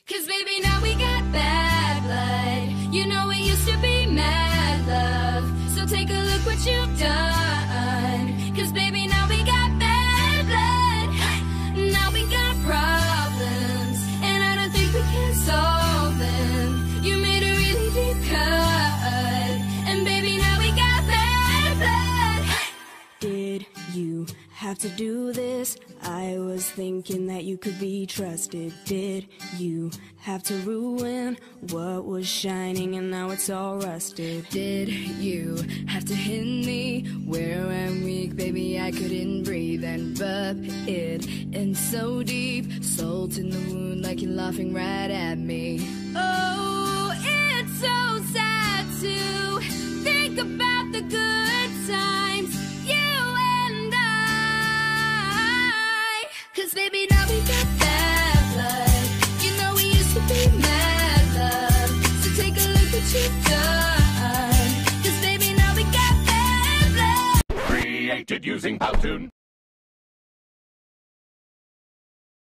'Cause baby, now we got bad blood. You know we used to be mad love. So take a look what you've done. 'Cause baby, now we got bad blood. Now we got problems, and I don't think we can solve them. You made a really deep cut, and baby, now we got bad blood. Did you have to do this? I was thinking that you could be trusted. Did you have to ruin what was shining and now it's all rusted? Did you have to hit me where I'm weak? Baby, I couldn't breathe and rub it in so deep. Salt in the wound like you're laughing right at me. Oh, it's so sad to think about the good times, you and I. 'Cause baby, now we got bad blood. You know we used to be mad love. So take a look what you've done. 'Cause baby, now we got bad blood. Created using Powtoon.